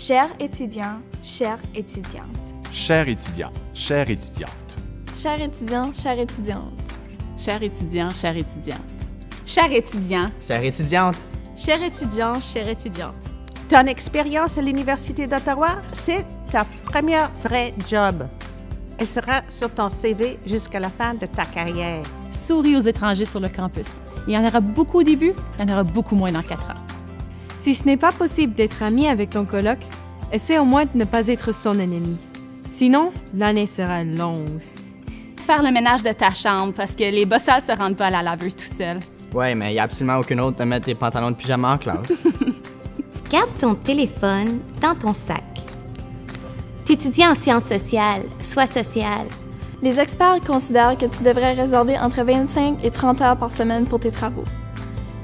Chers étudiants, chères étudiantes. Chers étudiants, chères étudiantes. Chers étudiants, chères étudiantes. Chers étudiants, chères étudiantes. Chers étudiants. Chère étudiante. Chers étudiants, chères étudiantes. Ton expérience à l'Université d'Ottawa, c'est ta première vraie job. Elle sera sur ton CV jusqu'à la fin de ta carrière. Souris aux étrangers sur le campus. Il y en aura beaucoup au début, il y en aura beaucoup moins dans 4 ans. Si ce n'est pas possible d'être ami avec ton coloc, essaie au moins de ne pas être son ennemi. Sinon, l'année sera longue. Faire le ménage de ta chambre parce que les bosseurs se rendent pas à la laveuse tout seuls. Ouais, mais il n'y a absolument aucune autre de mettre tes pantalons de pyjama en classe. Garde ton téléphone dans ton sac. T'étudies en sciences sociales, sois social. Les experts considèrent que tu devrais réserver entre 25 et 30 heures par semaine pour tes travaux.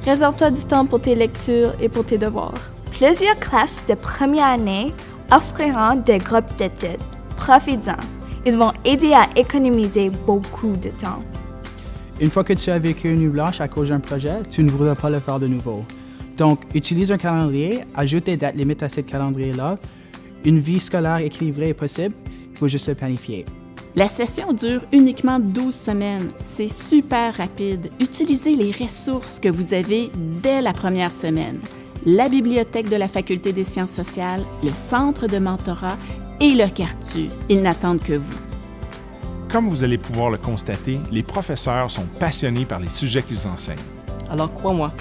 Réserve-toi du temps pour tes lectures et pour tes devoirs. Plusieurs classes de première année offriront des groupes d'études. Profites-en. Ils vont aider à économiser beaucoup de temps. Une fois que tu as vécu une nuit blanche à cause d'un projet, tu ne voudras pas le faire de nouveau. Donc, utilise un calendrier, ajoute des dates limites à ce calendrier-là. Une vie scolaire équilibrée est possible, il faut juste le planifier. La session dure uniquement 12 semaines. C'est super rapide. Utilisez les ressources que vous avez dès la première semaine. La bibliothèque de la Faculté des sciences sociales, le centre de mentorat et le CARTU. Ils n'attendent que vous. Comme vous allez pouvoir le constater, les professeurs sont passionnés par les sujets qu'ils enseignent. Alors crois-moi,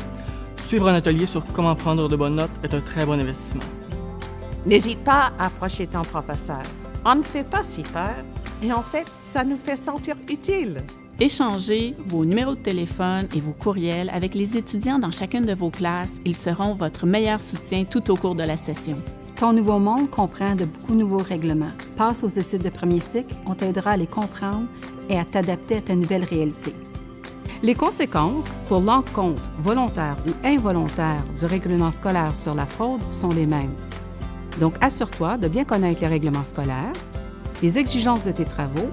suivre un atelier sur comment prendre de bonnes notes est un très bon investissement. N'hésite pas à approcher ton professeur. On ne fait pas si peur et en fait, ça nous fait sentir utiles. Échangez vos numéros de téléphone et vos courriels avec les étudiants dans chacune de vos classes. Ils seront votre meilleur soutien tout au cours de la session. Ton nouveau monde comprend de beaucoup nouveaux règlements. Passe aux études de premier cycle, on t'aidera à les comprendre et à t'adapter à ta nouvelle réalité. Les conséquences pour l'encontre volontaire ou involontaire du règlement scolaire sur la fraude sont les mêmes. Donc, assure-toi de bien connaître les règlements scolaires, les exigences de tes travaux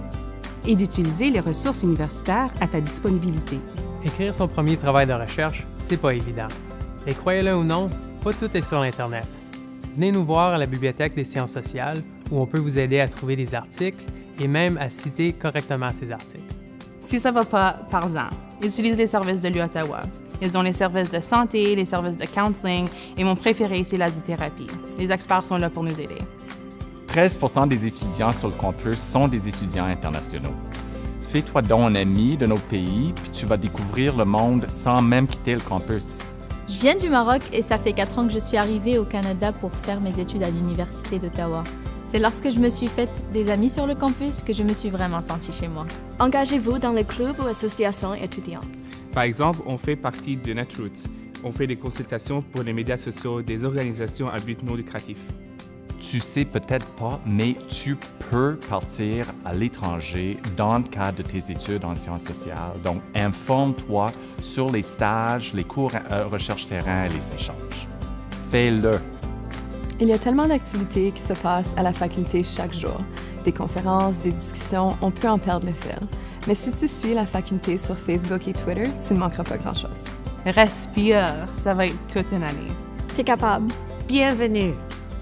et d'utiliser les ressources universitaires à ta disponibilité. Écrire son premier travail de recherche, c'est pas évident. Et croyez-le ou non, pas tout est sur Internet. Venez nous voir à la Bibliothèque des sciences sociales où on peut vous aider à trouver des articles et même à citer correctement ces articles. Si ça va pas, parle-en. Utilise les services de l'UOttawa. Ils ont les services de santé, les services de counseling et mon préféré, c'est la zoothérapie. Les experts sont là pour nous aider. 13% des étudiants sur le campus sont des étudiants internationaux. Fais-toi donc un ami de notre pays, puis tu vas découvrir le monde sans même quitter le campus. Je viens du Maroc et ça fait 4 ans que je suis arrivée au Canada pour faire mes études à l'Université d'Ottawa. C'est lorsque je me suis faite des amis sur le campus que je me suis vraiment sentie chez moi. Engagez-vous dans les clubs ou associations étudiantes. Par exemple, on fait partie de Netroots. On fait des consultations pour les médias sociaux des organisations à but non lucratif. Tu sais peut-être pas, mais tu peux partir à l'étranger dans le cadre de tes études en sciences sociales. Donc, informe-toi sur les stages, les cours recherche terrain et les échanges. Fais-le. Il y a tellement d'activités qui se passent à la faculté chaque jour. Des conférences, des discussions, on peut en perdre le fil. Mais si tu suis la faculté sur Facebook et Twitter, tu ne manqueras pas grand-chose. Respire, ça va être toute une année. T'es capable. Bienvenue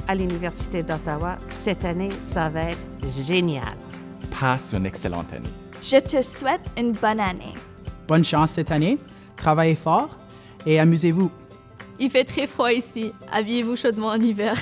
à l'Université d'Ottawa. Cette année, ça va être génial. Passe une excellente année. Je te souhaite une bonne année. Bonne chance cette année, travaillez fort et amusez-vous. Il fait très froid ici. Habillez-vous chaudement en hiver.